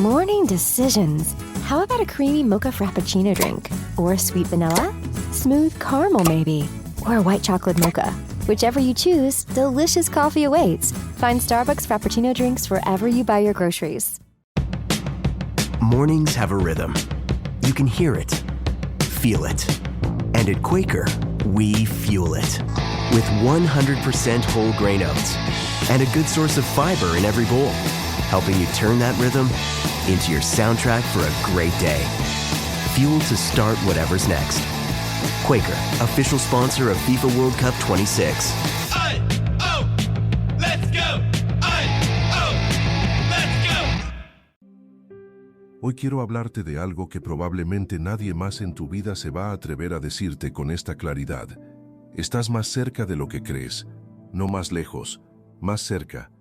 Morning decisions. How about a creamy mocha frappuccino drink? Or a sweet vanilla? Smooth caramel, maybe? Or a white chocolate mocha? Whichever you choose, delicious coffee awaits. Find Starbucks Frappuccino drinks wherever you buy your groceries. Mornings have a rhythm. You can hear it, feel it. And at Quaker, we fuel it. With 100% whole grain oats and a good source of fiber in every bowl, helping you turn that rhythm into your soundtrack for a great day. Fuel to start whatever's next. Quaker, official sponsor of FIFA World Cup 26. Hoy quiero hablarte de algo que probablemente nadie más en tu vida se va a atrever a decirte con esta claridad. Estás más cerca de lo que crees, no más lejos, más cerca.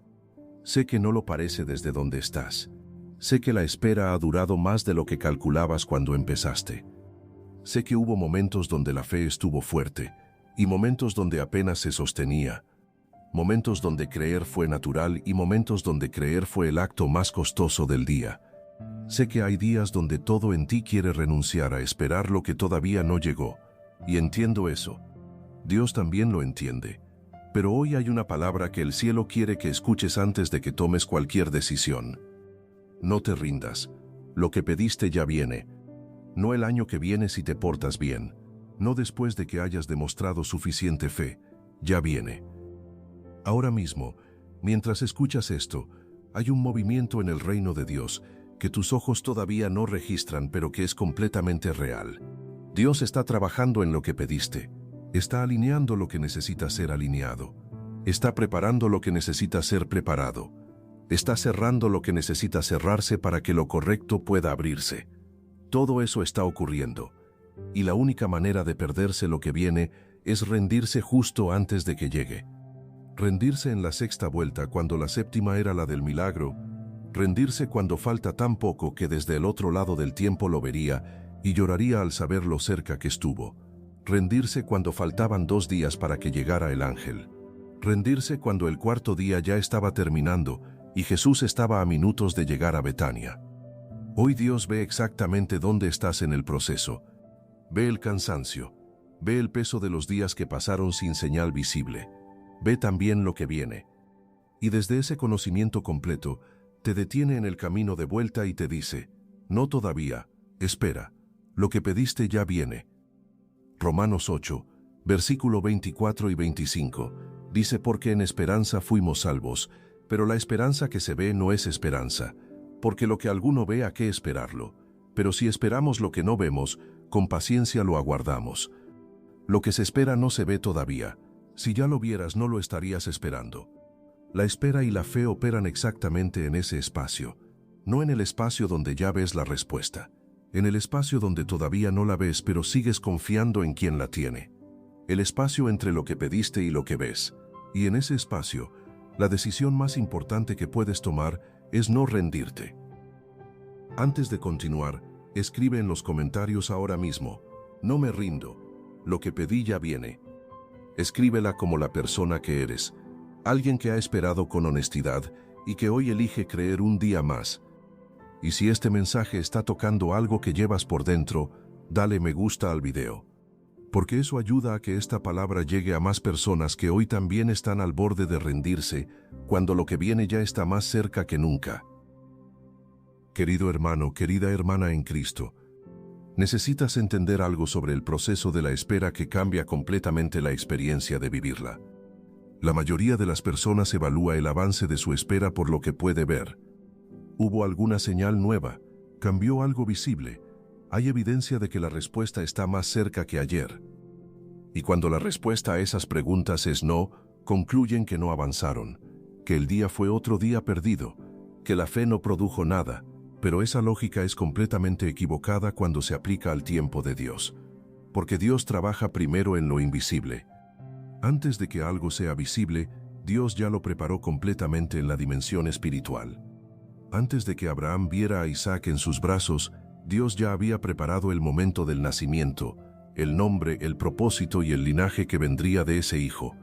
Sé que no lo parece desde donde estás. Sé que la espera ha durado más de lo que calculabas cuando empezaste. Sé que hubo momentos donde la fe estuvo fuerte y momentos donde apenas se sostenía. Momentos donde creer fue natural y momentos donde creer fue el acto más costoso del día. Sé que hay días donde todo en ti quiere renunciar a esperar lo que todavía no llegó, y entiendo eso. Dios también lo entiende. Pero hoy hay una palabra que el cielo quiere que escuches antes de que tomes cualquier decisión. No te rindas. Lo que pediste ya viene. No el año que viene si te portas bien. No después de que hayas demostrado suficiente fe. Ya viene. Ahora mismo, mientras escuchas esto, hay un movimiento en el reino de Dios que tus ojos todavía no registran, pero que es completamente real. Dios está trabajando en lo que pediste. Está alineando lo que necesita ser alineado. Está preparando lo que necesita ser preparado. Está cerrando lo que necesita cerrarse para que lo correcto pueda abrirse. Todo eso está ocurriendo. Y la única manera de perderse lo que viene es rendirse justo antes de que llegue. Rendirse en la sexta vuelta cuando la séptima era la del milagro. Rendirse cuando falta tan poco que desde el otro lado del tiempo lo vería y lloraría al saber lo cerca que estuvo. Rendirse cuando faltaban 2 días para que llegara el ángel. Rendirse cuando el cuarto día ya estaba terminando y Jesús estaba a minutos de llegar a Betania. Hoy Dios ve exactamente dónde estás en el proceso. Ve el cansancio. Ve el peso de los días que pasaron sin señal visible. Ve también lo que viene. Y desde ese conocimiento completo, te detiene en el camino de vuelta y te dice, no todavía, espera, lo que pediste ya viene. Romanos 8, versículo 24 y 25, dice porque en esperanza fuimos salvos, pero la esperanza que se ve no es esperanza, porque lo que alguno ve a qué esperarlo, pero si esperamos lo que no vemos, con paciencia lo aguardamos. Lo que se espera no se ve todavía, si ya lo vieras no lo estarías esperando. La espera y la fe operan exactamente en ese espacio, no en el espacio donde ya ves la respuesta, en el espacio donde todavía no la ves pero sigues confiando en quien la tiene. El espacio entre lo que pediste y lo que ves. Y en ese espacio, la decisión más importante que puedes tomar es no rendirte. Antes de continuar, escribe en los comentarios ahora mismo, no me rindo, lo que pedí ya viene. Escríbela como la persona que eres. Alguien que ha esperado con honestidad y que hoy elige creer un día más. Y si este mensaje está tocando algo que llevas por dentro, dale me gusta al video. Porque eso ayuda a que esta palabra llegue a más personas que hoy también están al borde de rendirse, cuando lo que viene ya está más cerca que nunca. Querido hermano, querida hermana en Cristo, necesitas entender algo sobre el proceso de la espera que cambia completamente la experiencia de vivirla. La mayoría de las personas evalúa el avance de su espera por lo que puede ver. ¿Hubo alguna señal nueva? ¿Cambió algo visible? Hay evidencia de que la respuesta está más cerca que ayer. Y cuando la respuesta a esas preguntas es no, concluyen que no avanzaron, que el día fue otro día perdido, que la fe no produjo nada, pero esa lógica es completamente equivocada cuando se aplica al tiempo de Dios. Porque Dios trabaja primero en lo invisible. Antes de que algo sea visible, Dios ya lo preparó completamente en la dimensión espiritual. Antes de que Abraham viera a Isaac en sus brazos, Dios ya había preparado el momento del nacimiento, el nombre, el propósito y el linaje que vendría de ese hijo.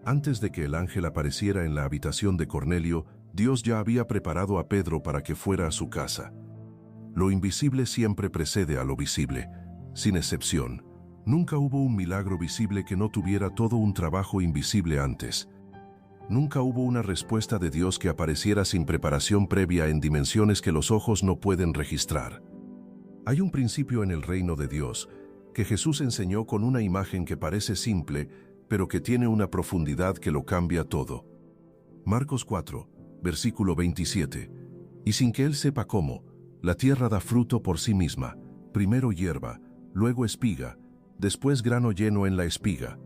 Antes de que el ángel apareciera en la habitación de Cornelio, Dios ya había preparado a Pedro para que fuera a su casa. Lo invisible siempre precede a lo visible, sin excepción. Nunca hubo un milagro visible que no tuviera todo un trabajo invisible antes. Nunca hubo una respuesta de Dios que apareciera sin preparación previa en dimensiones que los ojos no pueden registrar. Hay un principio en el reino de Dios que Jesús enseñó con una imagen que parece simple, pero que tiene una profundidad que lo cambia todo. Marcos 4, versículo 27. Y sin que él sepa cómo, la tierra da fruto por sí misma, primero hierba, luego espiga, después grano lleno en la espiga.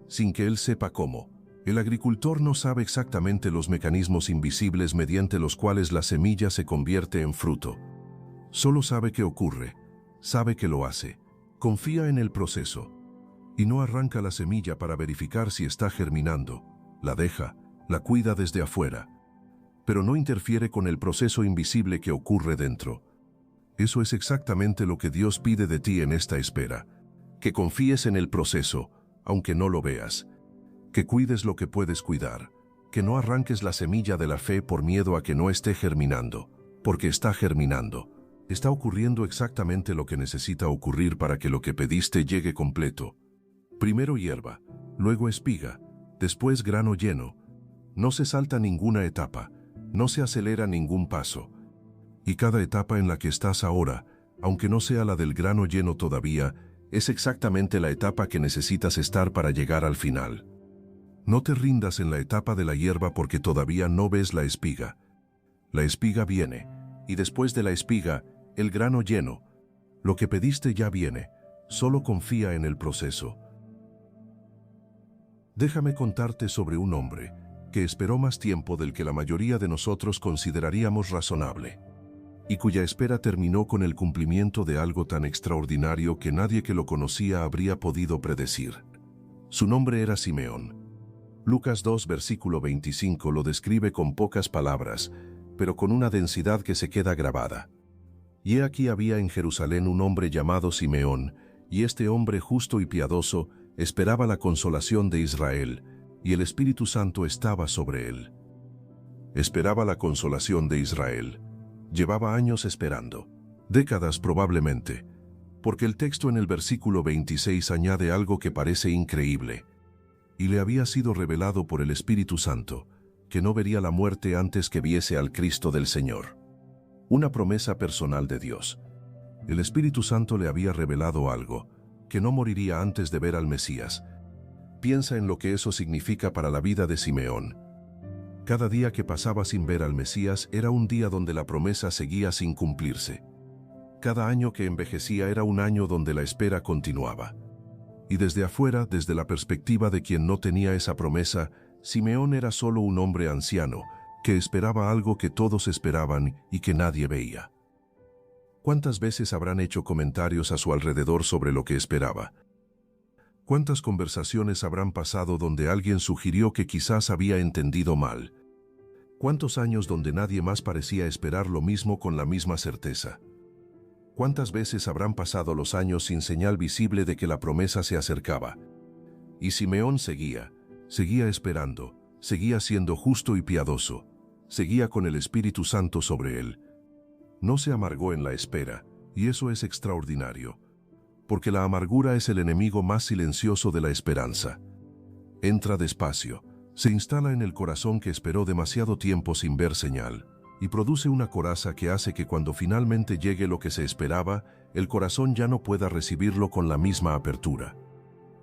Sin que él sepa cómo, el agricultor no sabe exactamente los mecanismos invisibles mediante los cuales la semilla se convierte en fruto. Solo sabe que ocurre, sabe que lo hace, confía en el proceso, y no arranca la semilla para verificar si está germinando, la deja, la cuida desde afuera, pero no interfiere con el proceso invisible que ocurre dentro. Eso es exactamente lo que Dios pide de ti en esta espera, que confíes en el proceso, aunque no lo veas, que cuides lo que puedes cuidar, que no arranques la semilla de la fe por miedo a que no esté germinando, porque está germinando. Está ocurriendo exactamente lo que necesita ocurrir para que lo que pediste llegue completo. Primero hierba, luego espiga, después grano lleno. No se salta ninguna etapa, no se acelera ningún paso. Y cada etapa en la que estás ahora, aunque no sea la del grano lleno todavía, es exactamente la etapa que necesitas estar para llegar al final. No te rindas en la etapa de la hierba porque todavía no ves la espiga. La espiga viene, y después de la espiga, el grano lleno. Lo que pediste ya viene, solo confía en el proceso. Déjame contarte sobre un hombre que esperó más tiempo del que la mayoría de nosotros consideraríamos razonable, y cuya espera terminó con el cumplimiento de algo tan extraordinario que nadie que lo conocía habría podido predecir. Su nombre era Simeón. Lucas 2, versículo 25 lo describe con pocas palabras, pero con una densidad que se queda grabada. Y he aquí había en Jerusalén un hombre llamado Simeón, y este hombre justo y piadoso esperaba la consolación de Israel, y el Espíritu Santo estaba sobre él. Esperaba la consolación de Israel. Llevaba años esperando, décadas probablemente, porque el texto en el versículo 26 añade algo que parece increíble. Y le había sido revelado por el Espíritu Santo, que no vería la muerte antes que viese al Cristo del Señor. Una promesa personal de Dios. El Espíritu Santo le había revelado algo, que no moriría antes de ver al Mesías. Piensa en lo que eso significa para la vida de Simeón. Cada día que pasaba sin ver al Mesías era un día donde la promesa seguía sin cumplirse. Cada año que envejecía era un año donde la espera continuaba. Y desde afuera, desde la perspectiva de quien no tenía esa promesa, Simeón era solo un hombre anciano, que esperaba algo que todos esperaban y que nadie veía. ¿Cuántas veces habrán hecho comentarios a su alrededor sobre lo que esperaba? ¿Cuántas conversaciones habrán pasado donde alguien sugirió que quizás había entendido mal? ¿Cuántos años donde nadie más parecía esperar lo mismo con la misma certeza? ¿Cuántas veces habrán pasado los años sin señal visible de que la promesa se acercaba? Y Simeón seguía esperando, seguía siendo justo y piadoso, seguía con el Espíritu Santo sobre él. No se amargó en la espera, y eso es extraordinario, porque la amargura es el enemigo más silencioso de la esperanza. Entra despacio, se instala en el corazón que esperó demasiado tiempo sin ver señal, y produce una coraza que hace que cuando finalmente llegue lo que se esperaba, el corazón ya no pueda recibirlo con la misma apertura.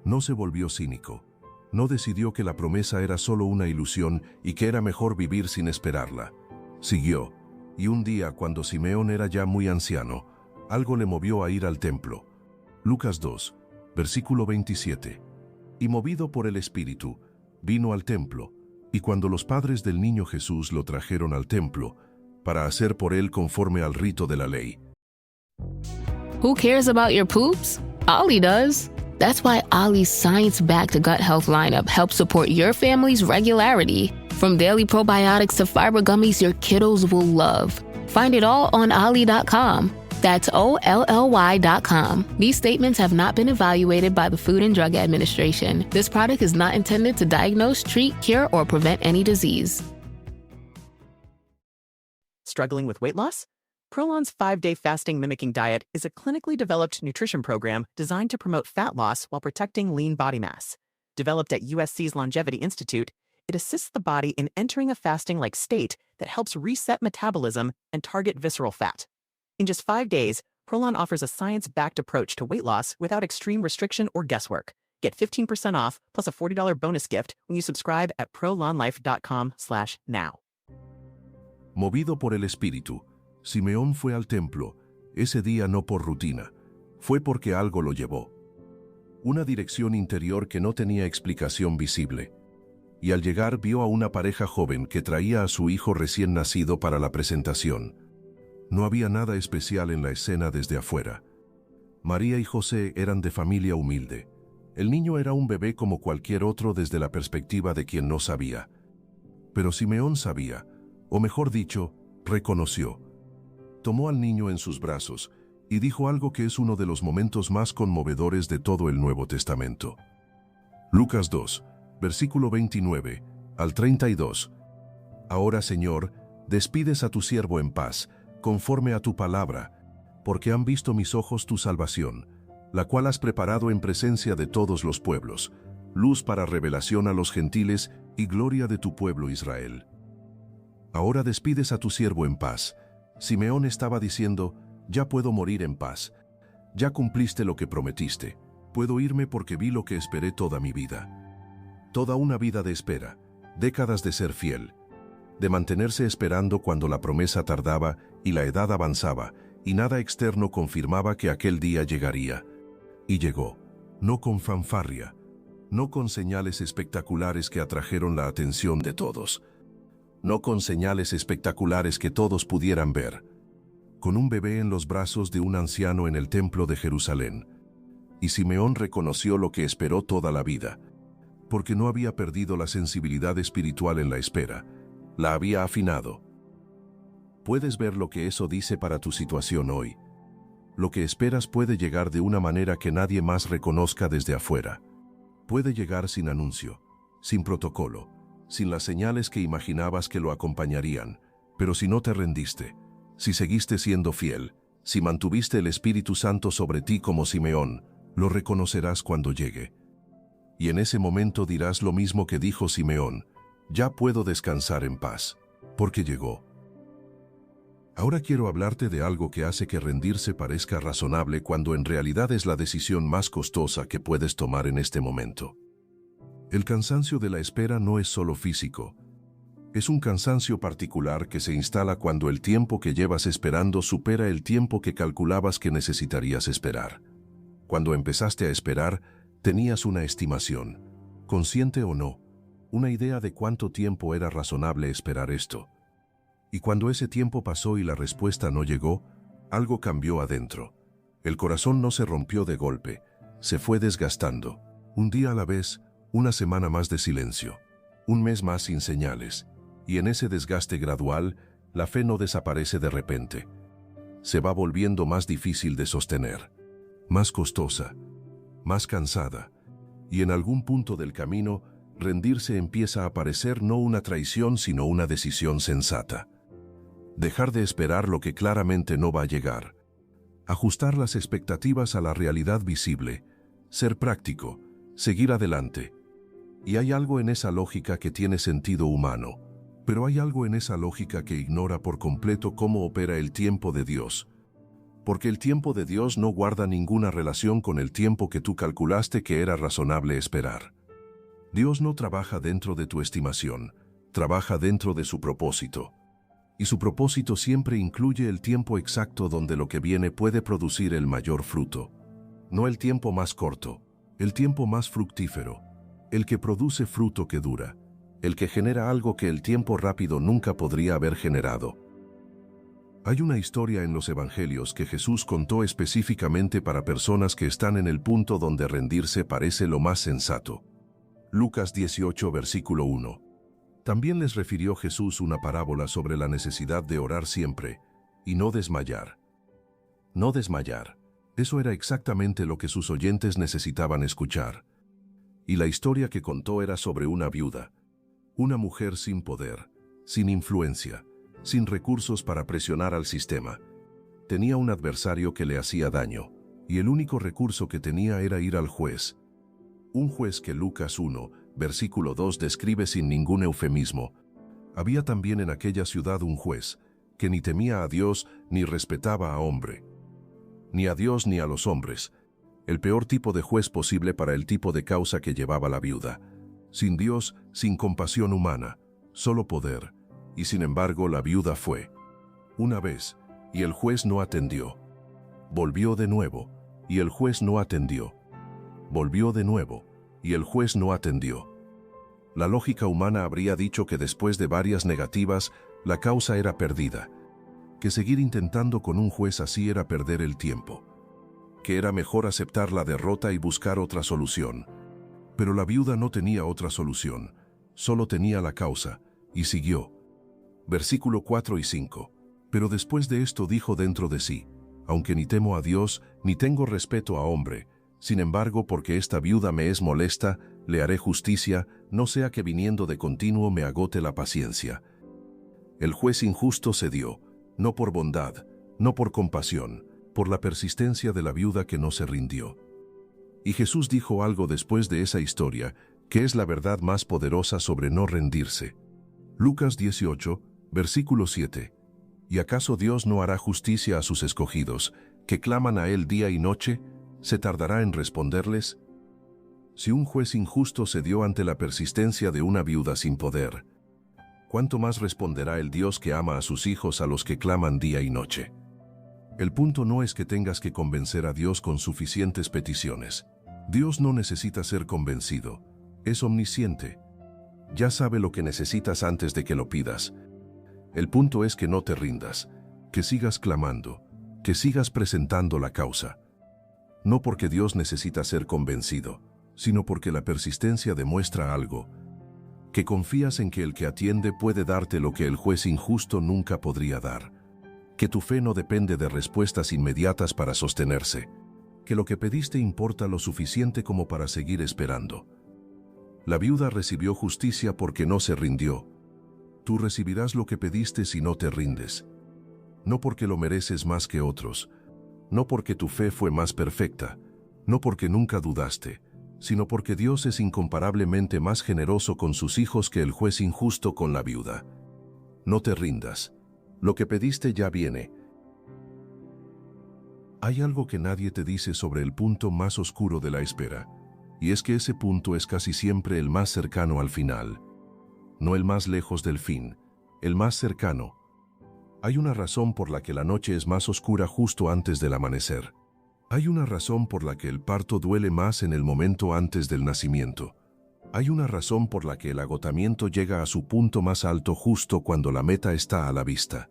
No se volvió cínico, no decidió que la promesa era solo una ilusión y que era mejor vivir sin esperarla. Siguió, y un día cuando Simeón era ya muy anciano, algo le movió a ir al templo. Lucas 2, versículo 27. Y movido por el Espíritu, vino al templo, y cuando los padres del niño Jesús lo trajeron al templo, para hacer por él conforme al rito de la ley. Who cares about your poops? Ollie does. That's why Ollie's science-backed gut health lineup helps support your family's regularity. From daily probiotics to fiber gummies your kiddos will love. Find it all on Ollie.com. That's OLLY.com. These statements have not been evaluated by the Food and Drug Administration. This product is not intended to diagnose, treat, cure, or prevent any disease. Struggling with weight loss? Prolon's 5-day fasting mimicking diet is a clinically developed nutrition program designed to promote fat loss while protecting lean body mass. Developed at USC's Longevity Institute, it assists the body in entering a fasting-like state that helps reset metabolism and target visceral fat. In just 5 days, Prolon offers a science-backed approach to weight loss without extreme restriction or guesswork. Get 15% off plus a $40 bonus gift when you subscribe at prolonlife.com/now. Movido por el Espíritu, Simeón fue al templo, ese día no por rutina, fue porque algo lo llevó. Una dirección interior que no tenía explicación visible. Y al llegar vio a una pareja joven que traía a su hijo recién nacido para la presentación. No había nada especial en la escena desde afuera. María y José eran de familia humilde. El niño era un bebé como cualquier otro desde la perspectiva de quien no sabía. Pero Simeón sabía, o mejor dicho, reconoció. Tomó al niño en sus brazos y dijo algo que es uno de los momentos más conmovedores de todo el Nuevo Testamento. Lucas 2, versículo 29 al 32. Ahora, Señor, despides a tu siervo en paz, conforme a tu palabra, porque han visto mis ojos tu salvación, la cual has preparado en presencia de todos los pueblos, luz para revelación a los gentiles y gloria de tu pueblo Israel. Ahora despides a tu siervo en paz. Simeón estaba diciendo, ya puedo morir en paz. Ya cumpliste lo que prometiste. Puedo irme porque vi lo que esperé toda mi vida. Toda una vida de espera, décadas de ser fiel, de mantenerse esperando cuando la promesa tardaba y la edad avanzaba, y nada externo confirmaba que aquel día llegaría. Y llegó, no con fanfarria, no con señales espectaculares que atrajeron la atención de todos, no con señales espectaculares que todos pudieran ver, con un bebé en los brazos de un anciano en el templo de Jerusalén. Y Simeón reconoció lo que esperó toda la vida, porque no había perdido la sensibilidad espiritual en la espera, la había afinado. Puedes ver lo que eso dice para tu situación hoy. Lo que esperas puede llegar de una manera que nadie más reconozca desde afuera. Puede llegar sin anuncio, sin protocolo, sin las señales que imaginabas que lo acompañarían, pero si no te rendiste, si seguiste siendo fiel, si mantuviste el Espíritu Santo sobre ti como Simeón, lo reconocerás cuando llegue. Y en ese momento dirás lo mismo que dijo Simeón, ya puedo descansar en paz, porque llegó. Ahora quiero hablarte de algo que hace que rendirse parezca razonable cuando en realidad es la decisión más costosa que puedes tomar en este momento. El cansancio de la espera no es solo físico. Es un cansancio particular que se instala cuando el tiempo que llevas esperando supera el tiempo que calculabas que necesitarías esperar. Cuando empezaste a esperar, tenías una estimación, consciente o no, una idea de cuánto tiempo era razonable esperar esto. Y cuando ese tiempo pasó y la respuesta no llegó, algo cambió adentro. El corazón no se rompió de golpe, se fue desgastando. Un día a la vez, una semana más de silencio, un mes más sin señales. Y en ese desgaste gradual, la fe no desaparece de repente. Se va volviendo más difícil de sostener, más costosa, más cansada. Y en algún punto del camino, rendirse empieza a parecer no una traición sino una decisión sensata. Dejar de esperar lo que claramente no va a llegar. Ajustar las expectativas a la realidad visible. Ser práctico. Seguir adelante. Y hay algo en esa lógica que tiene sentido humano. Pero hay algo en esa lógica que ignora por completo cómo opera el tiempo de Dios. Porque el tiempo de Dios no guarda ninguna relación con el tiempo que tú calculaste que era razonable esperar. Dios no trabaja dentro de tu estimación, trabaja dentro de su propósito. Y su propósito siempre incluye el tiempo exacto donde lo que viene puede producir el mayor fruto. No el tiempo más corto, el tiempo más fructífero, el que produce fruto que dura, el que genera algo que el tiempo rápido nunca podría haber generado. Hay una historia en los Evangelios que Jesús contó específicamente para personas que están en el punto donde rendirse parece lo más sensato. Lucas 18, versículo 1. También les refirió Jesús una parábola sobre la necesidad de orar siempre y no desmayar. No desmayar. Eso era exactamente lo que sus oyentes necesitaban escuchar. Y la historia que contó era sobre una viuda, una mujer sin poder, sin influencia, sin recursos para presionar al sistema. Tenía un adversario que le hacía daño, y el único recurso que tenía era ir al juez. Un juez que Lucas 1, versículo 2 describe sin ningún eufemismo. Había también en aquella ciudad un juez, que ni temía a Dios ni respetaba a hombre. Ni a Dios ni a los hombres. El peor tipo de juez posible para el tipo de causa que llevaba la viuda. Sin Dios, sin compasión humana, solo poder. Y sin embargo la viuda fue. Una vez, y el juez no atendió. Volvió de nuevo, y el juez no atendió. Volvió de nuevo, y el juez no atendió. La lógica humana habría dicho que después de varias negativas, la causa era perdida. Que seguir intentando con un juez así era perder el tiempo. Que era mejor aceptar la derrota y buscar otra solución. Pero la viuda no tenía otra solución, solo tenía la causa, y siguió. Versículo 4 y 5. Pero después de esto dijo dentro de sí, aunque ni temo a Dios, ni tengo respeto a hombre, sin embargo, porque esta viuda me es molesta, le haré justicia, no sea que viniendo de continuo me agote la paciencia. El juez injusto cedió, no por bondad, no por compasión, por la persistencia de la viuda que no se rindió. Y Jesús dijo algo después de esa historia, que es la verdad más poderosa sobre no rendirse. Lucas 18, versículo 7. ¿Y acaso Dios no hará justicia a sus escogidos, que claman a Él día y noche? ¿Se tardará en responderles? Si un juez injusto cedió ante la persistencia de una viuda sin poder, ¿cuánto más responderá el Dios que ama a sus hijos a los que claman día y noche? El punto no es que tengas que convencer a Dios con suficientes peticiones. Dios no necesita ser convencido. Es omnisciente. Ya sabe lo que necesitas antes de que lo pidas. El punto es que no te rindas, que sigas clamando, que sigas presentando la causa. No porque Dios necesita ser convencido, sino porque la persistencia demuestra algo, que confías en que el que atiende puede darte lo que el juez injusto nunca podría dar, que tu fe no depende de respuestas inmediatas para sostenerse, que lo que pediste importa lo suficiente como para seguir esperando. La viuda recibió justicia porque no se rindió. Tú recibirás lo que pediste si no te rindes. No porque lo mereces más que otros, no porque tu fe fue más perfecta, no porque nunca dudaste, sino porque Dios es incomparablemente más generoso con sus hijos que el juez injusto con la viuda. No te rindas. Lo que pediste ya viene. Hay algo que nadie te dice sobre el punto más oscuro de la espera, y es que ese punto es casi siempre el más cercano al final. No el más lejos del fin, el más cercano. Hay una razón por la que la noche es más oscura justo antes del amanecer. Hay una razón por la que el parto duele más en el momento antes del nacimiento. Hay una razón por la que el agotamiento llega a su punto más alto justo cuando la meta está a la vista.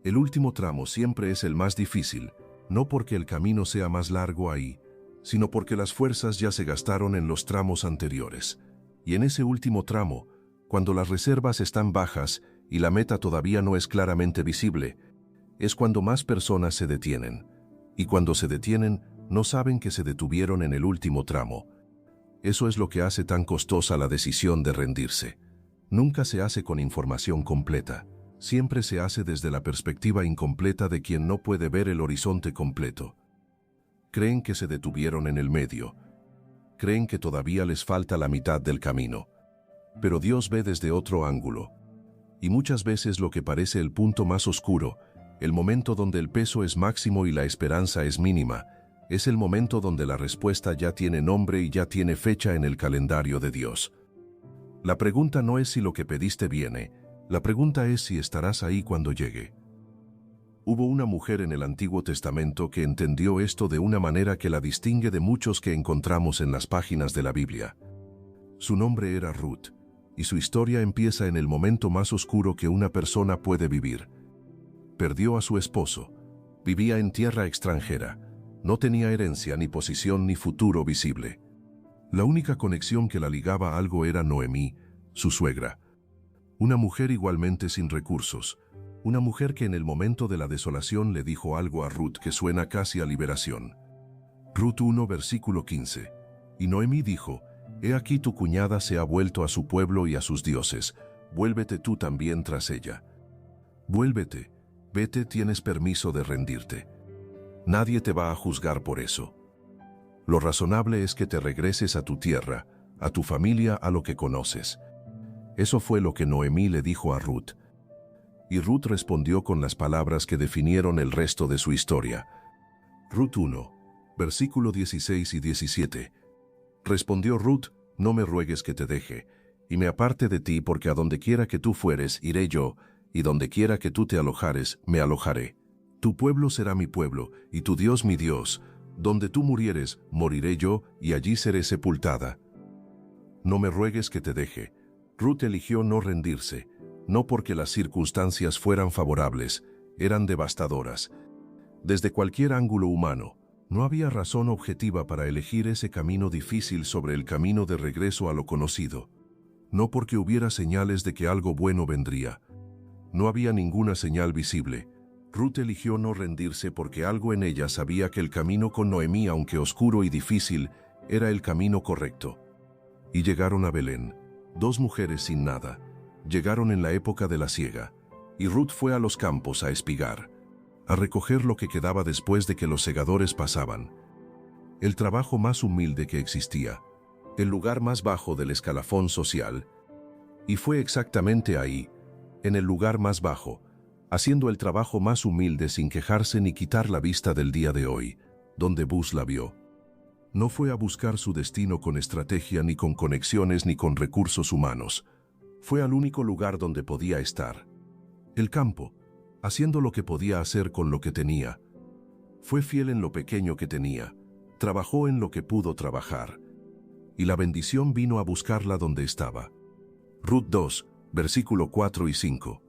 El último tramo siempre es el más difícil, no porque el camino sea más largo ahí, sino porque las fuerzas ya se gastaron en los tramos anteriores. Y en ese último tramo, cuando las reservas están bajas y la meta todavía no es claramente visible, es cuando más personas se detienen. Y cuando se detienen, no saben que se detuvieron en el último tramo. Eso es lo que hace tan costosa la decisión de rendirse. Nunca se hace con información completa. Siempre se hace desde la perspectiva incompleta de quien no puede ver el horizonte completo. Creen que se detuvieron en el medio. Creen que todavía les falta la mitad del camino. Pero Dios ve desde otro ángulo. Y muchas veces lo que parece el punto más oscuro, el momento donde el peso es máximo y la esperanza es mínima, es el momento donde la respuesta ya tiene nombre y ya tiene fecha en el calendario de Dios. La pregunta no es si lo que pediste viene, la pregunta es si estarás ahí cuando llegue. Hubo una mujer en el Antiguo Testamento que entendió esto de una manera que la distingue de muchos que encontramos en las páginas de la Biblia. Su nombre era Ruth, y su historia empieza en el momento más oscuro que una persona puede vivir. Perdió a su esposo, vivía en tierra extranjera, no tenía herencia, ni posición, ni futuro visible. La única conexión que la ligaba a algo era Noemí, su suegra. Una mujer igualmente sin recursos, una mujer que en el momento de la desolación le dijo algo a Ruth que suena casi a liberación. Ruth 1, versículo 15. Y Noemí dijo: «He aquí tu cuñada se ha vuelto a su pueblo y a sus dioses, vuélvete tú también tras ella». Vuélvete, vete, tienes permiso de rendirte. Nadie te va a juzgar por eso. Lo razonable es que te regreses a tu tierra, a tu familia, a lo que conoces. Eso fue lo que Noemí le dijo a Ruth. Y Ruth respondió con las palabras que definieron el resto de su historia. Ruth 1, versículo 16 y 17. Respondió Ruth: no me ruegues que te deje, y me aparte de ti, porque a donde quiera que tú fueres, iré yo, y donde quiera que tú te alojares, me alojaré. Tu pueblo será mi pueblo, y tu Dios mi Dios. Donde tú murieres, moriré yo, y allí seré sepultada. No me ruegues que te deje. Ruth eligió no rendirse, no porque las circunstancias fueran favorables, eran devastadoras. Desde cualquier ángulo humano, no había razón objetiva para elegir ese camino difícil sobre el camino de regreso a lo conocido. No porque hubiera señales de que algo bueno vendría. No había ninguna señal visible. Ruth eligió no rendirse porque algo en ella sabía que el camino con Noemí, aunque oscuro y difícil, era el camino correcto. Y llegaron a Belén, dos mujeres sin nada. Llegaron en la época de la siega, y Ruth fue a los campos a espigar, a recoger lo que quedaba después de que los segadores pasaban. El trabajo más humilde que existía, el lugar más bajo del escalafón social. Y fue exactamente ahí, en el lugar más bajo, haciendo el trabajo más humilde sin quejarse ni quitar la vista del día de hoy, donde Bus la vio. No fue a buscar su destino con estrategia, ni con conexiones, ni con recursos humanos. Fue al único lugar donde podía estar. El campo, haciendo lo que podía hacer con lo que tenía. Fue fiel en lo pequeño que tenía, trabajó en lo que pudo trabajar. Y la bendición vino a buscarla donde estaba. Ruth 2, versículo 4 y 5.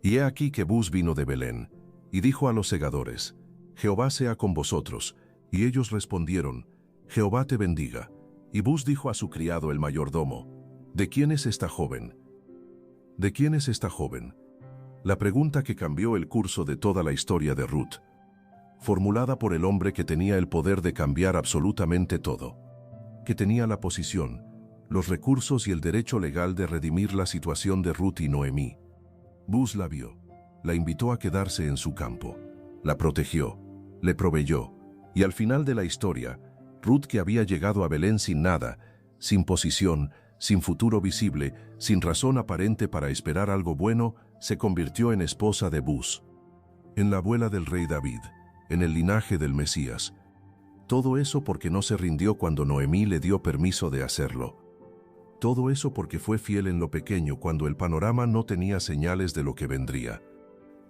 Y he aquí que Bus vino de Belén, y dijo a los segadores: Jehová sea con vosotros. Y ellos respondieron: Jehová te bendiga. Y Bus dijo a su criado el mayordomo: ¿de quién es esta joven? ¿De quién es esta joven? La pregunta que cambió el curso de toda la historia de Ruth, formulada por el hombre que tenía el poder de cambiar absolutamente todo, que tenía la posición, los recursos y el derecho legal de redimir la situación de Ruth y Noemí. Bus la vio, la invitó a quedarse en su campo, la protegió, le proveyó, y al final de la historia, Ruth, que había llegado a Belén sin nada, sin posición, sin futuro visible, sin razón aparente para esperar algo bueno, se convirtió en esposa de Bus, en la abuela del rey David, en el linaje del Mesías. Todo eso porque no se rindió cuando Noemí le dio permiso de hacerlo. Todo eso porque fue fiel en lo pequeño cuando el panorama no tenía señales de lo que vendría.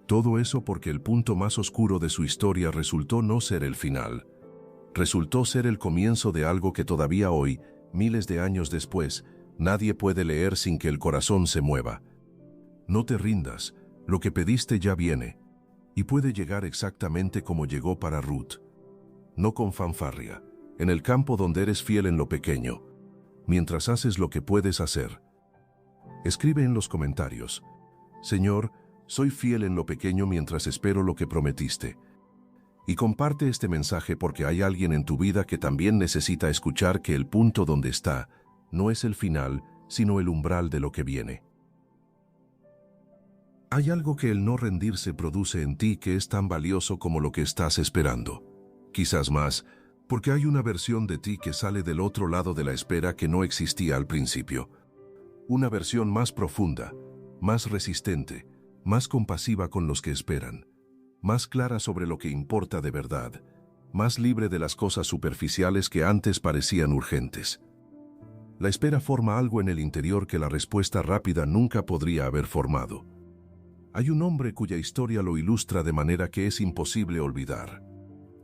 Todo eso porque el punto más oscuro de su historia resultó no ser el final. Resultó ser el comienzo de algo que todavía hoy, miles de años después, nadie puede leer sin que el corazón se mueva. No te rindas, lo que pediste ya viene, y puede llegar exactamente como llegó para Ruth. No con fanfarria, en el campo donde eres fiel en lo pequeño, mientras haces lo que puedes hacer. Escribe en los comentarios: Señor, soy fiel en lo pequeño mientras espero lo que prometiste. Y comparte este mensaje porque hay alguien en tu vida que también necesita escuchar que el punto donde está no es el final, sino el umbral de lo que viene. Hay algo que el no rendirse produce en ti que es tan valioso como lo que estás esperando. Quizás más, porque hay una versión de ti que sale del otro lado de la espera que no existía al principio. Una versión más profunda, más resistente, más compasiva con los que esperan, más clara sobre lo que importa de verdad, más libre de las cosas superficiales que antes parecían urgentes. La espera forma algo en el interior que la respuesta rápida nunca podría haber formado. Hay un hombre cuya historia lo ilustra de manera que es imposible olvidar.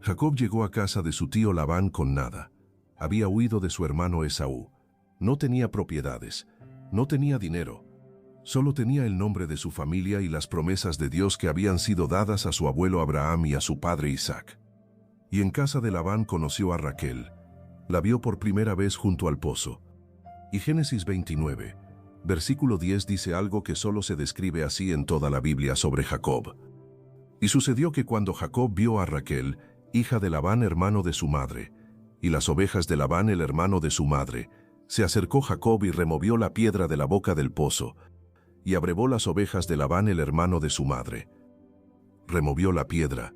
Jacob llegó a casa de su tío Labán con nada. Había huido de su hermano Esaú. No tenía propiedades, no tenía dinero. Solo tenía el nombre de su familia y las promesas de Dios que habían sido dadas a su abuelo Abraham y a su padre Isaac. Y en casa de Labán conoció a Raquel. La vio por primera vez junto al pozo. Y Génesis 29, versículo 10 dice algo que solo se describe así en toda la Biblia sobre Jacob. Y sucedió que cuando Jacob vio a Raquel, hija de Labán hermano de su madre, y las ovejas de Labán el hermano de su madre, se acercó Jacob y removió la piedra de la boca del pozo, y abrevó las ovejas de Labán, el hermano de su madre. Removió la piedra,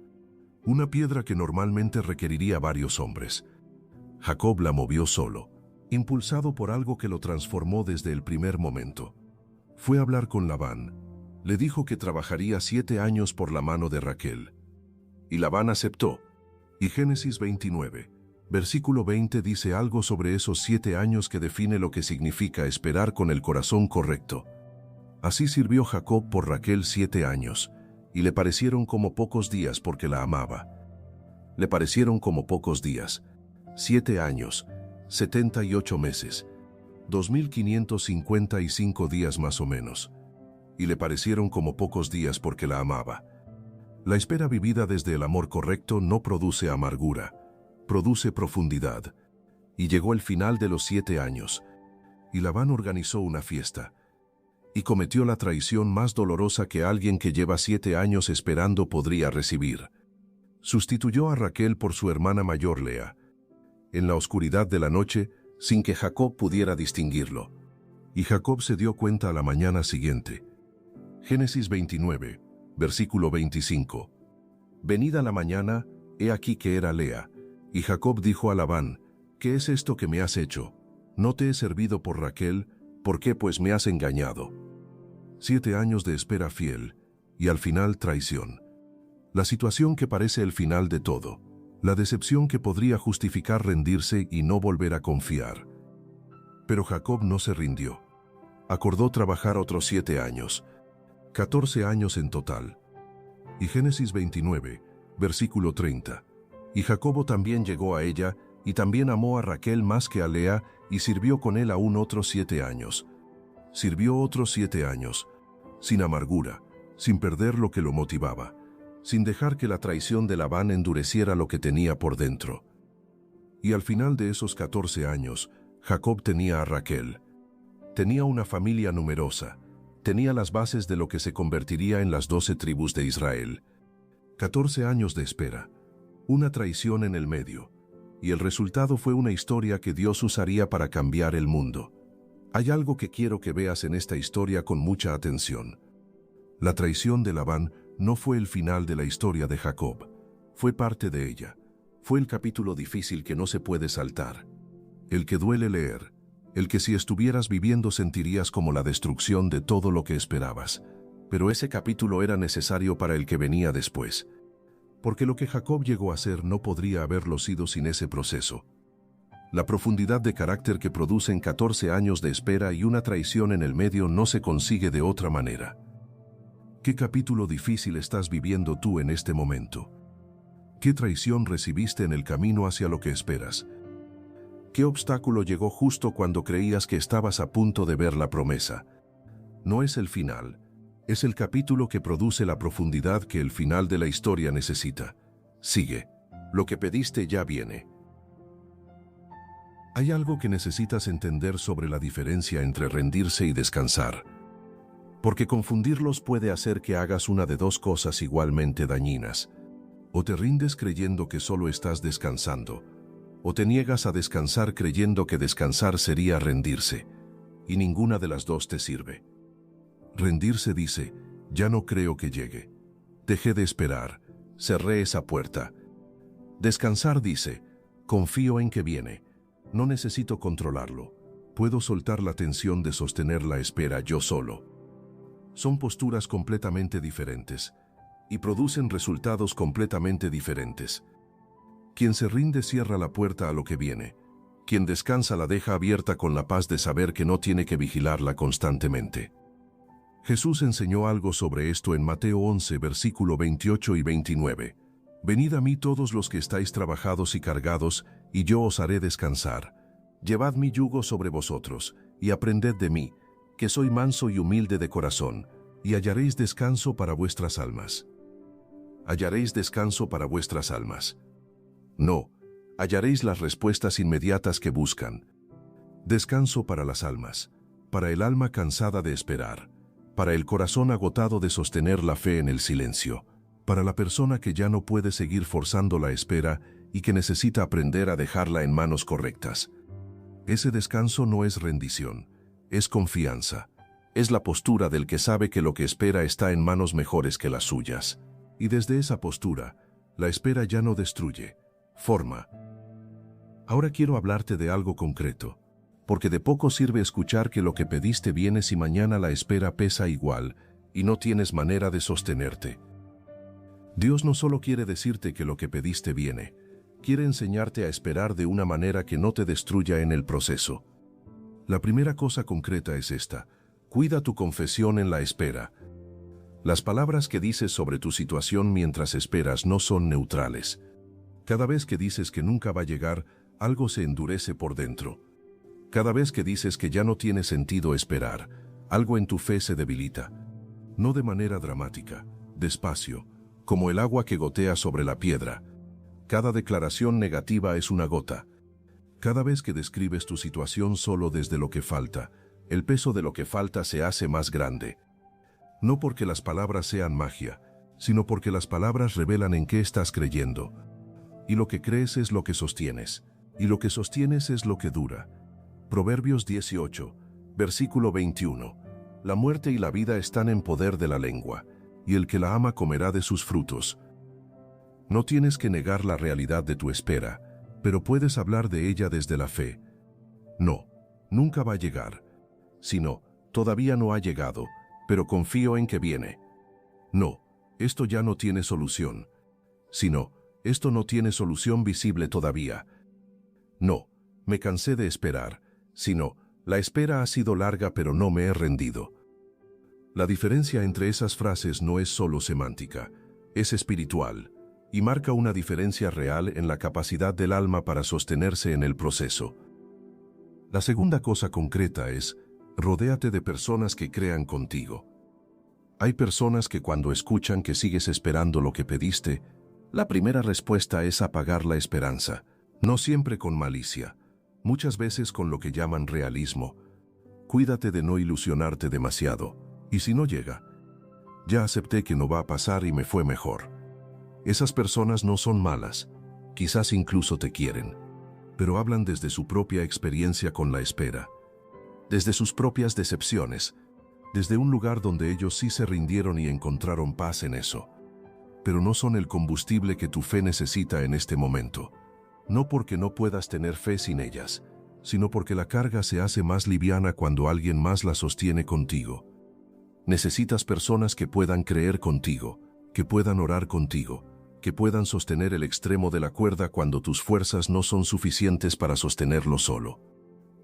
una piedra que normalmente requeriría varios hombres. Jacob la movió solo, impulsado por algo que lo transformó desde el primer momento. Fue a hablar con Labán. Le dijo que trabajaría 7 años por la mano de Raquel. Y Labán aceptó. Y Génesis 29, versículo 20 dice algo sobre esos 7 años que define lo que significa esperar con el corazón correcto. Así sirvió Jacob por Raquel 7 años, y le parecieron como pocos días porque la amaba. Le parecieron como pocos días. 7 años, 78 meses, 2555 días más o menos. Y le parecieron como pocos días porque la amaba. La espera vivida desde el amor correcto no produce amargura, produce profundidad. Y llegó el final de los 7 años, y Labán organizó una fiesta, y cometió la traición más dolorosa que alguien que lleva 7 años esperando podría recibir. Sustituyó a Raquel por su hermana mayor Lea, en la oscuridad de la noche, sin que Jacob pudiera distinguirlo. Y Jacob se dio cuenta a la mañana siguiente. Génesis 29, versículo 25. Venida la mañana, he aquí que era Lea. Y Jacob dijo a Labán, ¿qué es esto que me has hecho? No te he servido por Raquel, ¿por qué pues me has engañado? 7 años de espera fiel, y al final traición. La situación que parece el final de todo. La decepción que podría justificar rendirse y no volver a confiar. Pero Jacob no se rindió. Acordó trabajar otros 7 años, 14 años en total. Y Génesis 29, versículo 30. Y Jacobo también llegó a ella, y también amó a Raquel más que a Lea, y sirvió con él aún otros 7 años. Sirvió otros 7 años, sin amargura, sin perder lo que lo motivaba, sin dejar que la traición de Labán endureciera lo que tenía por dentro. Y al final de esos 14 años, Jacob tenía a Raquel. Tenía una familia numerosa, tenía las bases de lo que se convertiría en las 12 tribus de Israel. 14 años de espera, una traición en el medio, y el resultado fue una historia que Dios usaría para cambiar el mundo. Hay algo que quiero que veas en esta historia con mucha atención. La traición de Labán no fue el final de la historia de Jacob, fue parte de ella. Fue el capítulo difícil que no se puede saltar. El que duele leer, el que si estuvieras viviendo sentirías como la destrucción de todo lo que esperabas. Pero ese capítulo era necesario para el que venía después. Porque lo que Jacob llegó a ser no podría haberlo sido sin ese proceso. La profundidad de carácter que producen 14 años de espera y una traición en el medio no se consigue de otra manera. ¿Qué capítulo difícil estás viviendo tú en este momento? ¿Qué traición recibiste en el camino hacia lo que esperas? ¿Qué obstáculo llegó justo cuando creías que estabas a punto de ver la promesa? No es el final, es el capítulo que produce la profundidad que el final de la historia necesita. Sigue, lo que pediste ya viene. Hay algo que necesitas entender sobre la diferencia entre rendirse y descansar. Porque confundirlos puede hacer que hagas una de dos cosas igualmente dañinas. O te rindes creyendo que solo estás descansando, o te niegas a descansar creyendo que descansar sería rendirse, y ninguna de las dos te sirve. Rendirse dice, ya no creo que llegue. Dejé de esperar, cerré esa puerta. Descansar dice, confío en que viene. No necesito controlarlo. Puedo soltar la tensión de sostener la espera yo solo. Son posturas completamente diferentes y producen resultados completamente diferentes. Quien se rinde cierra la puerta a lo que viene. Quien descansa la deja abierta con la paz de saber que no tiene que vigilarla constantemente. Jesús enseñó algo sobre esto en Mateo 11, versículo 28 y 29. Venid a mí todos los que estáis trabajados y cargados, y yo os haré descansar. Llevad mi yugo sobre vosotros, y aprended de mí, que soy manso y humilde de corazón, y hallaréis descanso para vuestras almas. Hallaréis descanso para vuestras almas. No, hallaréis las respuestas inmediatas que buscan. Descanso para las almas, para el alma cansada de esperar, para el corazón agotado de sostener la fe en el silencio, para la persona que ya no puede seguir forzando la espera y que necesita aprender a dejarla en manos correctas. Ese descanso no es rendición, es confianza, Es la postura del que sabe que lo que espera está en manos mejores que las suyas. Y desde esa postura, la espera ya no destruye, forma. Ahora quiero hablarte de algo concreto, porque de poco sirve escuchar que lo que pediste viene si mañana la espera pesa igual y no tienes manera de sostenerte. Dios no solo quiere decirte que lo que pediste viene, quiere enseñarte a esperar de una manera que no te destruya en el proceso. La primera cosa concreta es esta: cuida tu confesión en la espera. Las palabras que dices sobre tu situación mientras esperas no son neutrales. Cada vez que dices que nunca va a llegar, algo se endurece por dentro. Cada vez que dices que ya no tiene sentido esperar, algo en tu fe se debilita. No de manera dramática, despacio, como el agua que gotea sobre la piedra. Cada declaración negativa es una gota. Cada vez que describes tu situación solo desde lo que falta, el peso de lo que falta se hace más grande. No porque las palabras sean magia, sino porque las palabras revelan en qué estás creyendo. Y lo que crees es lo que sostienes, y lo que sostienes es lo que dura. Proverbios 18, versículo 21. La muerte y la vida están en poder de la lengua, y el que la ama comerá de sus frutos. No tienes que negar la realidad de tu espera, pero puedes hablar de ella desde la fe. No, nunca va a llegar. Sino, todavía no ha llegado, pero confío en que viene. No, esto ya no tiene solución. Sino, esto no tiene solución visible todavía. No, me cansé de esperar. Sino, la espera ha sido larga pero no me he rendido. La diferencia entre esas frases no es solo semántica, es espiritual, y marca una diferencia real en la capacidad del alma para sostenerse en el proceso. La segunda cosa concreta es: rodéate de personas que crean contigo. Hay personas que cuando escuchan que sigues esperando lo que pediste, la primera respuesta es apagar la esperanza, no siempre con malicia, muchas veces con lo que llaman realismo. Cuídate de no ilusionarte demasiado, y si no llega, ya acepté que no va a pasar y me fue mejor. Esas personas no son malas, quizás incluso te quieren, pero hablan desde su propia experiencia con la espera, desde sus propias decepciones, desde un lugar donde ellos sí se rindieron y encontraron paz en eso. Pero no son el combustible que tu fe necesita en este momento. No porque no puedas tener fe sin ellas, sino porque la carga se hace más liviana cuando alguien más la sostiene contigo. Necesitas personas que puedan creer contigo, que puedan orar contigo, que puedan sostener el extremo de la cuerda cuando tus fuerzas no son suficientes para sostenerlo solo.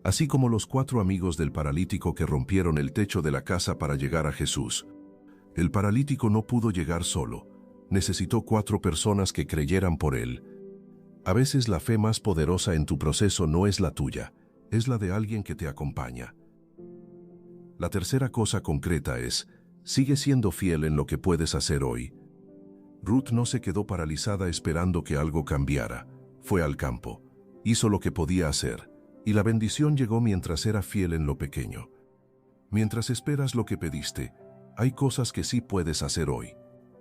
Así como los 4 amigos del paralítico que rompieron el techo de la casa para llegar a Jesús. El paralítico no pudo llegar solo, necesitó 4 personas que creyeran por él. A veces la fe más poderosa en tu proceso no es la tuya, es la de alguien que te acompaña. La tercera cosa concreta es: sigue siendo fiel en lo que puedes hacer hoy. Ruth no se quedó paralizada esperando que algo cambiara, fue al campo, hizo lo que podía hacer, y la bendición llegó mientras era fiel en lo pequeño. Mientras esperas lo que pediste, hay cosas que sí puedes hacer hoy,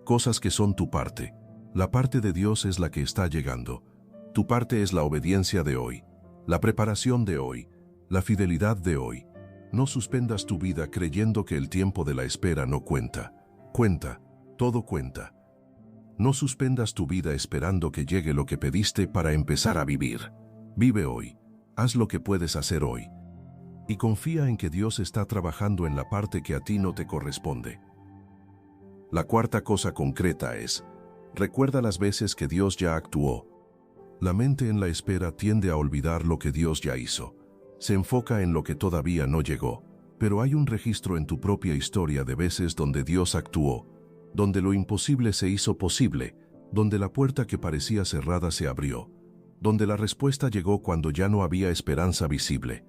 cosas que son tu parte. La parte de Dios es la que está llegando. Tu parte es la obediencia de hoy, la preparación de hoy, la fidelidad de hoy. No suspendas tu vida creyendo que el tiempo de la espera no cuenta. Cuenta, todo cuenta. No suspendas tu vida esperando que llegue lo que pediste para empezar a vivir. Vive hoy, haz lo que puedes hacer hoy. Y confía en que Dios está trabajando en la parte que a ti no te corresponde. La cuarta cosa concreta es: recuerda las veces que Dios ya actuó. La mente en la espera tiende a olvidar lo que Dios ya hizo. Se enfoca en lo que todavía no llegó. Pero hay un registro en tu propia historia de veces donde Dios actuó, donde lo imposible se hizo posible, donde la puerta que parecía cerrada se abrió, donde la respuesta llegó cuando ya no había esperanza visible.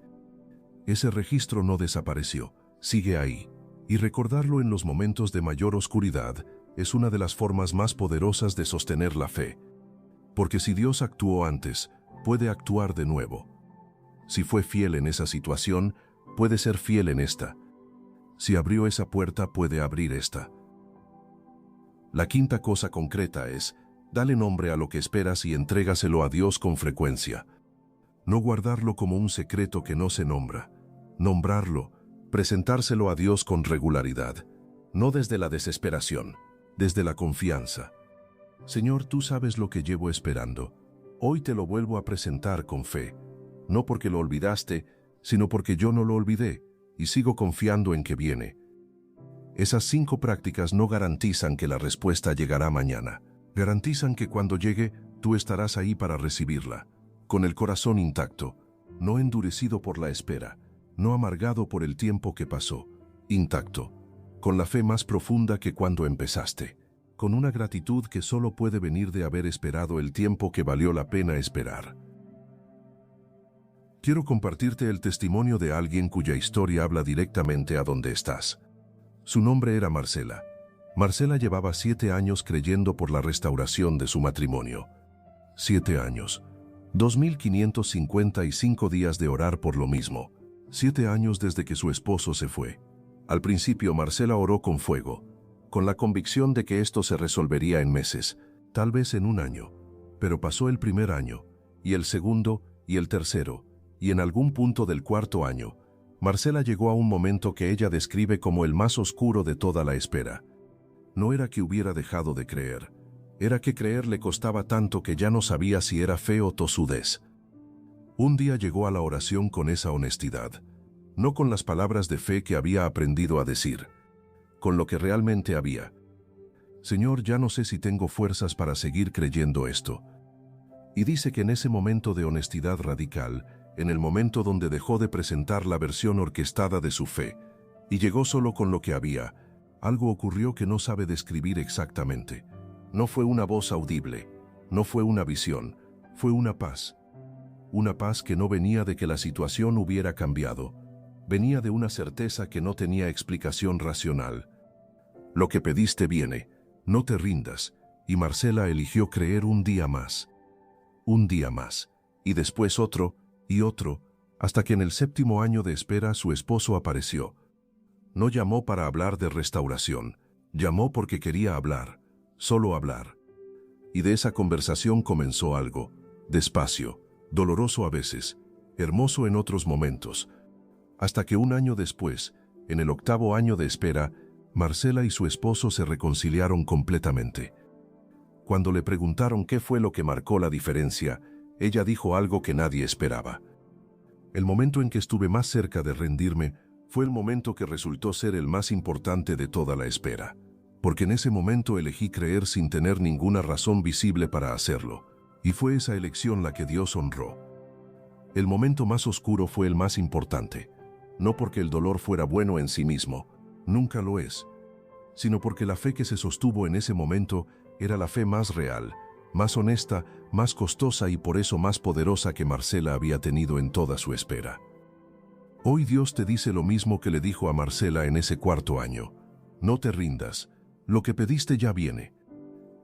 Ese registro no desapareció, sigue ahí, y recordarlo en los momentos de mayor oscuridad es una de las formas más poderosas de sostener la fe. Porque si Dios actuó antes, puede actuar de nuevo. Si fue fiel en esa situación, puede ser fiel en esta. Si abrió esa puerta, puede abrir esta. La quinta cosa concreta es: dale nombre a lo que esperas y entrégaselo a Dios con frecuencia. No guardarlo como un secreto que no se nombra. Nombrarlo, Presentárselo a Dios con regularidad, no desde la desesperación, desde la confianza. Señor, tú sabes lo que llevo esperando. Hoy te lo vuelvo a presentar con fe, no porque lo olvidaste, sino porque yo no lo olvidé y sigo confiando en que viene. Esas 5 prácticas no garantizan que la respuesta llegará mañana. Garantizan que cuando llegue, tú estarás ahí para recibirla, con el corazón intacto, no endurecido por la espera, no amargado por el tiempo que pasó, intacto, con la fe más profunda que cuando empezaste, con una gratitud que solo puede venir de haber esperado el tiempo que valió la pena esperar. Quiero compartirte el testimonio de alguien cuya historia habla directamente a donde estás. Su nombre era Marcela. Marcela llevaba 7 años creyendo por la restauración de su matrimonio. 7 años. 2.555 días de orar por lo mismo. 7 años desde que su esposo se fue. Al principio Marcela oró con fuego, con la convicción de que esto se resolvería en meses, tal vez en un año. Pero pasó el primer año, y el segundo, y el tercero, y en algún punto del cuarto año, Marcela llegó a un momento que ella describe como el más oscuro de toda la espera. No era que hubiera dejado de creer, era que creer le costaba tanto que ya no sabía si era fe o tosudez. Un día llegó a la oración con esa honestidad, no con las palabras de fe que había aprendido a decir, con lo que realmente había. Señor, ya no sé si tengo fuerzas para seguir creyendo esto. Y dice que en ese momento de honestidad radical, en el momento donde dejó de presentar la versión orquestada de su fe, y llegó solo con lo que había, algo ocurrió que no sabe describir exactamente. No fue una voz audible, no fue una visión, fue una paz. Una paz que no venía de que la situación hubiera cambiado, venía de una certeza que no tenía explicación racional. Lo que pediste viene, no te rindas, y Marcela eligió creer un día más, y después otro, y otro, hasta que en el 7º año de espera su esposo apareció. No llamó para hablar de restauración, llamó porque quería hablar, solo hablar. Y de esa conversación comenzó algo, despacio, doloroso a veces, hermoso en otros momentos, hasta que un año después, en el 8º año de espera, Marcela y su esposo se reconciliaron completamente. Cuando le preguntaron qué fue lo que marcó la diferencia, ella dijo algo que nadie esperaba. El momento en que estuve más cerca de rendirme fue el momento que resultó ser el más importante de toda la espera, porque en ese momento elegí creer sin tener ninguna razón visible para hacerlo, y fue esa elección la que Dios honró. El momento más oscuro fue el más importante, no porque el dolor fuera bueno en sí mismo, nunca lo es, sino porque la fe que se sostuvo en ese momento era la fe más real, más honesta, más costosa y por eso más poderosa que Marcela había tenido en toda su espera. Hoy Dios te dice lo mismo que le dijo a Marcela en ese 4º año. No te rindas, lo que pediste ya viene.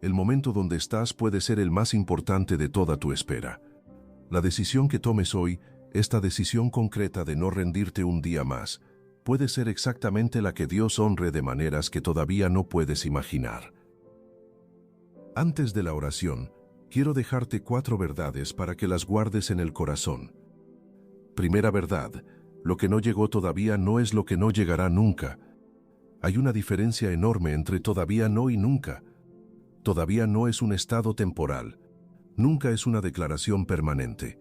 El momento donde estás puede ser el más importante de toda tu espera. La decisión que tomes hoy, esta decisión concreta de no rendirte un día más, puede ser exactamente la que Dios honre de maneras que todavía no puedes imaginar. Antes de la oración, quiero dejarte 4 verdades para que las guardes en el corazón. Primera verdad, lo que no llegó todavía no es lo que no llegará nunca. Hay una diferencia enorme entre todavía no y nunca. Todavía no es un estado temporal, nunca es una declaración permanente.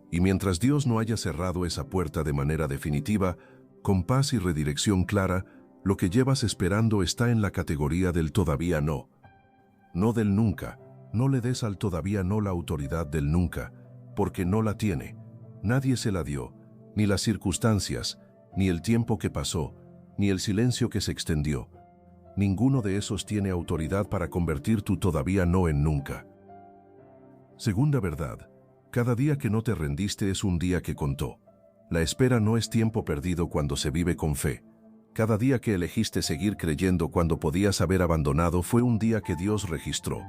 Y mientras Dios no haya cerrado esa puerta de manera definitiva, con paz y redirección clara, lo que llevas esperando está en la categoría del todavía no. No del nunca. No le des al todavía no la autoridad del nunca, porque no la tiene. Nadie se la dio, ni las circunstancias, ni el tiempo que pasó, ni el silencio que se extendió. Ninguno de esos tiene autoridad para convertir tu todavía no en nunca. Segunda verdad, cada día que no te rendiste es un día que contó. La espera no es tiempo perdido cuando se vive con fe. Cada día que elegiste seguir creyendo cuando podías haber abandonado fue un día que Dios registró,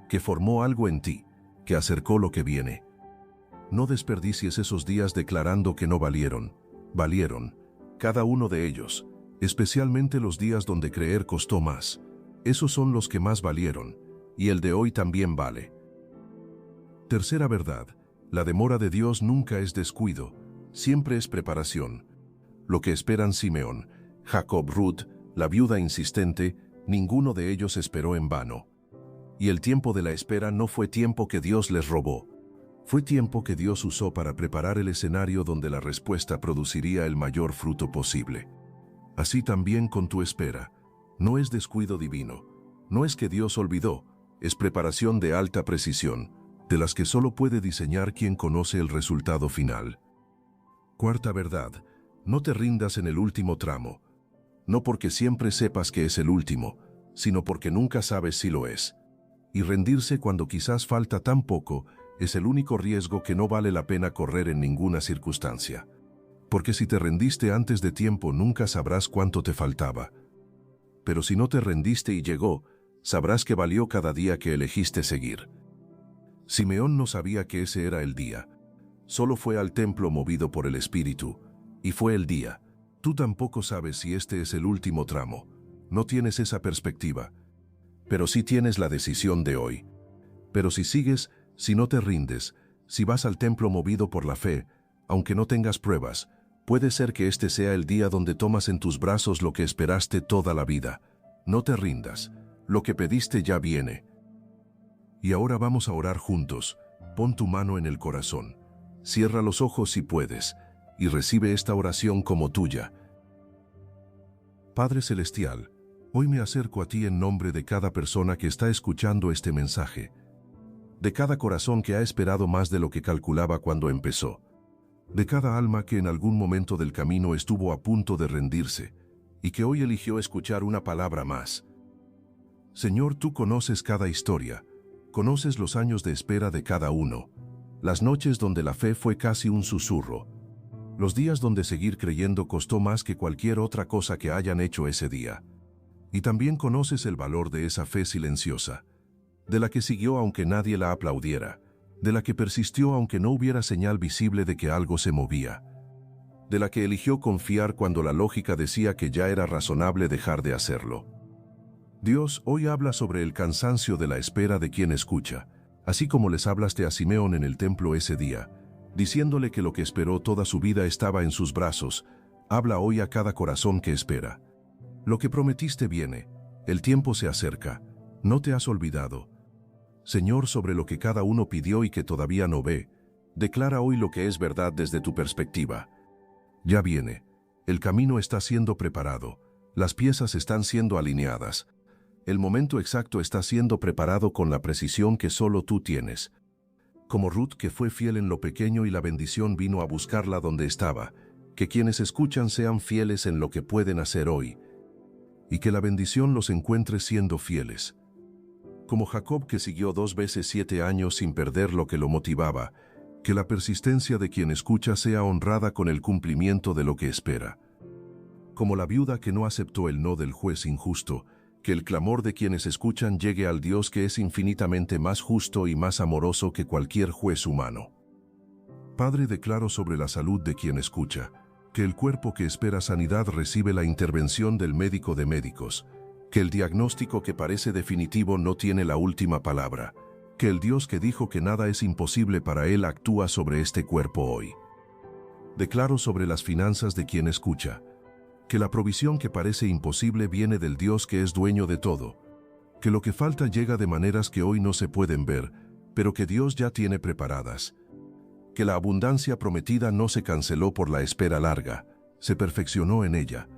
que formó algo en ti, que acercó lo que viene. No desperdicies esos días declarando que no valieron. Valieron, cada uno de ellos, especialmente los días donde creer costó más. Esos son los que más valieron, y el de hoy también vale. Tercera verdad, la demora de Dios nunca es descuido, siempre es preparación. lo que esperan Simeón, Jacob, Ruth, la viuda insistente, ninguno de ellos esperó en vano. Y el tiempo de la espera no fue tiempo que Dios les robó. Fue tiempo que Dios usó para preparar el escenario donde la respuesta produciría el mayor fruto posible. Así también con tu espera. No es descuido divino. No es que Dios olvidó. Es preparación de alta precisión, de las que solo puede diseñar quien conoce el resultado final. Cuarta verdad. No te rindas en el último tramo. No porque siempre sepas que es el último, sino porque nunca sabes si lo es. Y rendirse cuando quizás falta tan poco es el único riesgo que no vale la pena correr en ninguna circunstancia. Porque si te rendiste antes de tiempo nunca sabrás cuánto te faltaba. Pero si no te rendiste y llegó, sabrás que valió cada día que elegiste seguir. Simeón no sabía que ese era el día. Solo fue al templo movido por el Espíritu, y fue el día. Tú tampoco sabes si este es el último tramo. No tienes esa perspectiva. Pero sí tienes la decisión de hoy. Pero si sigues, si no te rindes, si vas al templo movido por la fe, aunque no tengas pruebas, puede ser que este sea el día donde tomas en tus brazos lo que esperaste toda la vida. No te rindas. Lo que pediste ya viene. Y ahora vamos a orar juntos. Pon tu mano en el corazón. Cierra los ojos si puedes, y recibe esta oración como tuya. Padre Celestial, hoy me acerco a ti en nombre de cada persona que está escuchando este mensaje, de cada corazón que ha esperado más de lo que calculaba cuando empezó, de cada alma que en algún momento del camino estuvo a punto de rendirse, y que hoy eligió escuchar una palabra más. Señor, tú conoces cada historia, conoces los años de espera de cada uno, las noches donde la fe fue casi un susurro, los días donde seguir creyendo costó más que cualquier otra cosa que hayan hecho ese día. Y también conoces el valor de esa fe silenciosa, de la que siguió aunque nadie la aplaudiera, de la que persistió aunque no hubiera señal visible de que algo se movía, de la que eligió confiar cuando la lógica decía que ya era razonable dejar de hacerlo. Dios hoy habla sobre el cansancio de la espera de quien escucha, así como les hablaste a Simeón en el templo ese día, diciéndole que lo que esperó toda su vida estaba en sus brazos. Habla hoy a cada corazón que espera. Lo que prometiste viene, el tiempo se acerca, no te has olvidado. Señor, sobre lo que cada uno pidió y que todavía no ve, declara hoy lo que es verdad desde tu perspectiva. Ya viene, el camino está siendo preparado, las piezas están siendo alineadas. El momento exacto está siendo preparado con la precisión que solo tú tienes. Como Ruth, que fue fiel en lo pequeño y la bendición vino a buscarla donde estaba, que quienes escuchan sean fieles en lo que pueden hacer hoy, y que la bendición los encuentre siendo fieles. Como Jacob, que siguió 2 veces 7 años sin perder lo que lo motivaba, que la persistencia de quien escucha sea honrada con el cumplimiento de lo que espera. Como la viuda que no aceptó el no del juez injusto, que el clamor de quienes escuchan llegue al Dios que es infinitamente más justo y más amoroso que cualquier juez humano. Padre, declaro sobre la salud de quien escucha, que el cuerpo que espera sanidad recibe la intervención del médico de médicos, que el diagnóstico que parece definitivo no tiene la última palabra, que el Dios que dijo que nada es imposible para él actúa sobre este cuerpo hoy. Declaro sobre las finanzas de quien escucha, que la provisión que parece imposible viene del Dios que es dueño de todo, que lo que falta llega de maneras que hoy no se pueden ver, pero que Dios ya tiene preparadas, que la abundancia prometida no se canceló por la espera larga, se perfeccionó en ella.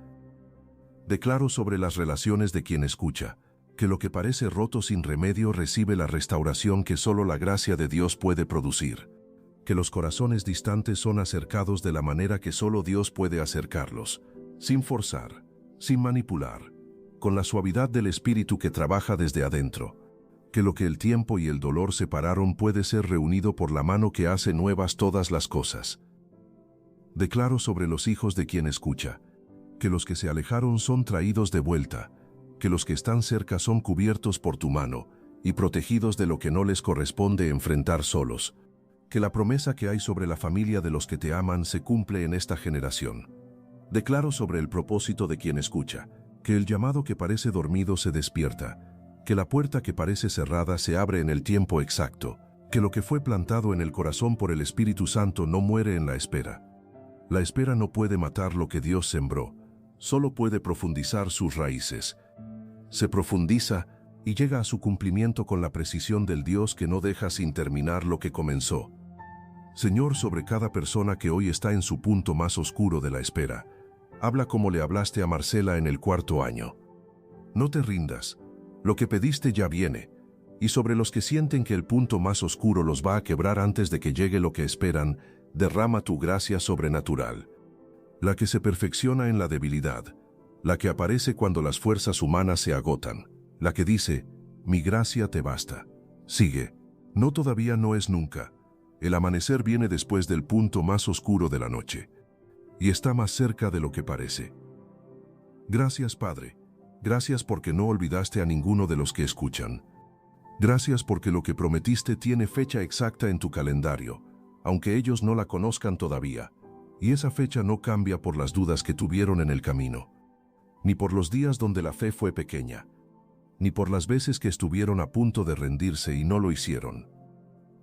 Declaro sobre las relaciones de quien escucha, que lo que parece roto sin remedio recibe la restauración que solo la gracia de Dios puede producir, que los corazones distantes son acercados de la manera que solo Dios puede acercarlos, sin forzar, sin manipular, con la suavidad del Espíritu que trabaja desde adentro, que lo que el tiempo y el dolor separaron puede ser reunido por la mano que hace nuevas todas las cosas. Declaro sobre los hijos de quien escucha, que los que se alejaron son traídos de vuelta, que los que están cerca son cubiertos por tu mano y protegidos de lo que no les corresponde enfrentar solos, que la promesa que hay sobre la familia de los que te aman se cumple en esta generación. Declaro sobre el propósito de quien escucha, que el llamado que parece dormido se despierta, que la puerta que parece cerrada se abre en el tiempo exacto, que lo que fue plantado en el corazón por el Espíritu Santo no muere en la espera, La espera no puede matar lo que Dios sembró, solo puede profundizar sus raíces. Se profundiza y llega a su cumplimiento con la precisión del Dios que no deja sin terminar lo que comenzó. Señor, sobre cada persona que hoy está en su punto más oscuro de la espera, habla como le hablaste a Marcela en el 4º año. No te rindas, lo que pediste ya viene, y sobre los que sienten que el punto más oscuro los va a quebrar antes de que llegue lo que esperan, derrama tu gracia sobrenatural. La que se perfecciona en la debilidad, la que aparece cuando las fuerzas humanas se agotan, la que dice, mi gracia te basta. Sigue, no todavía no es nunca. El amanecer viene después del punto más oscuro de la noche, y está más cerca de lo que parece. Gracias, Padre. Gracias porque no olvidaste a ninguno de los que escuchan. Gracias porque lo que prometiste tiene fecha exacta en tu calendario, aunque ellos no la conozcan todavía, y esa fecha no cambia por las dudas que tuvieron en el camino, ni por los días donde la fe fue pequeña, ni por las veces que estuvieron a punto de rendirse y no lo hicieron.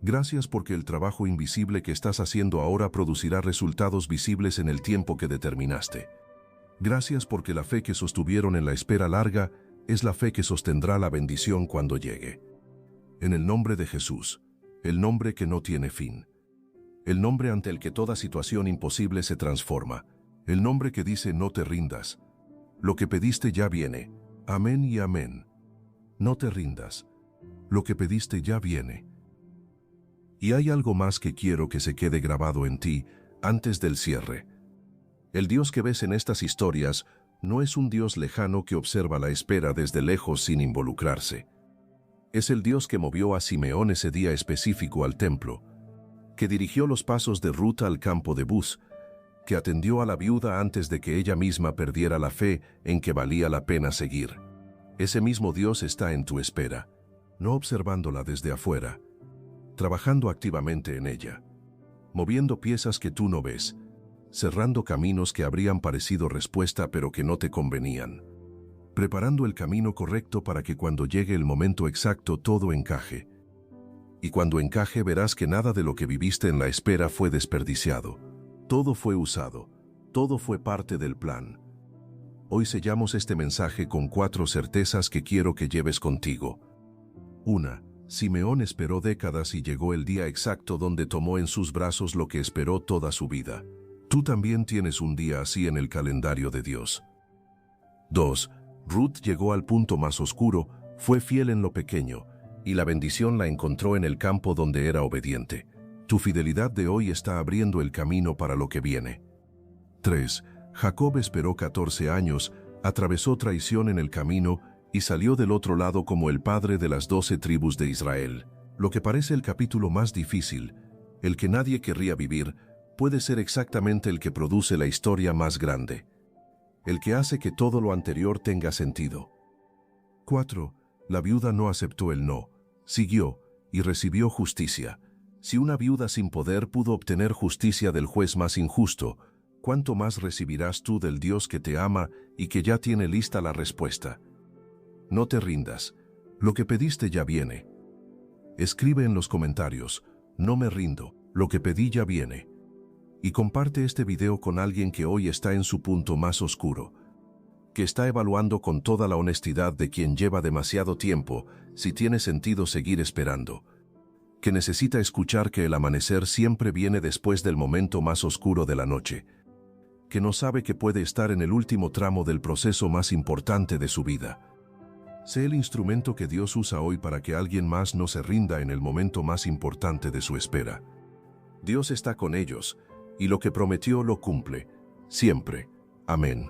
Gracias porque el trabajo invisible que estás haciendo ahora producirá resultados visibles en el tiempo que determinaste. Gracias porque la fe que sostuvieron en la espera larga es la fe que sostendrá la bendición cuando llegue. En el nombre de Jesús, el nombre que no tiene fin, el nombre ante el que toda situación imposible se transforma, el nombre que dice no te rindas. Lo que pediste ya viene. Amén y amén. No te rindas. Lo que pediste ya viene. Y hay algo más que quiero que se quede grabado en ti antes del cierre. El Dios que ves en estas historias no es un Dios lejano que observa la espera desde lejos sin involucrarse. Es el Dios que movió a Simeón ese día específico al templo, que dirigió los pasos de Ruth al campo de Buz, que atendió a la viuda antes de que ella misma perdiera la fe en que valía la pena seguir. Ese mismo Dios está en tu espera, no observándola desde afuera, trabajando activamente en ella, moviendo piezas que tú no ves, cerrando caminos que habrían parecido respuesta pero que no te convenían, preparando el camino correcto para que cuando llegue el momento exacto todo encaje. Y cuando encaje verás que nada de lo que viviste en la espera fue desperdiciado. Todo fue usado, todo fue parte del plan. Hoy sellamos este mensaje con 4 certezas que quiero que lleves contigo. 1. Simeón esperó décadas y llegó el día exacto donde tomó en sus brazos lo que esperó toda su vida. Tú también tienes un día así en el calendario de Dios. 2. Ruth llegó al punto más oscuro, fue fiel en lo pequeño, y la bendición la encontró en el campo donde era obediente. Tu fidelidad de hoy está abriendo el camino para lo que viene. 3. Jacob esperó 14 años, atravesó traición en el camino y salió del otro lado como el padre de las 12 tribus de Israel. Lo que parece el capítulo más difícil, el que nadie querría vivir, puede ser exactamente el que produce la historia más grande, el que hace que todo lo anterior tenga sentido. 4. La viuda no aceptó el no, siguió y recibió justicia. Si una viuda sin poder pudo obtener justicia del juez más injusto, ¿cuánto más recibirás tú del Dios que te ama y que ya tiene lista la respuesta? No te rindas. Lo que pediste ya viene. Escribe en los comentarios, no me rindo, lo que pedí ya viene. Y comparte este video con alguien que hoy está en su punto más oscuro, que está evaluando con toda la honestidad de quien lleva demasiado tiempo si tiene sentido seguir esperando, que necesita escuchar que el amanecer siempre viene después del momento más oscuro de la noche, que no sabe que puede estar en el último tramo del proceso más importante de su vida. Sé el instrumento que Dios usa hoy para que alguien más no se rinda en el momento más importante de su espera. Dios está con ellos, y lo que prometió lo cumple, siempre. Amén.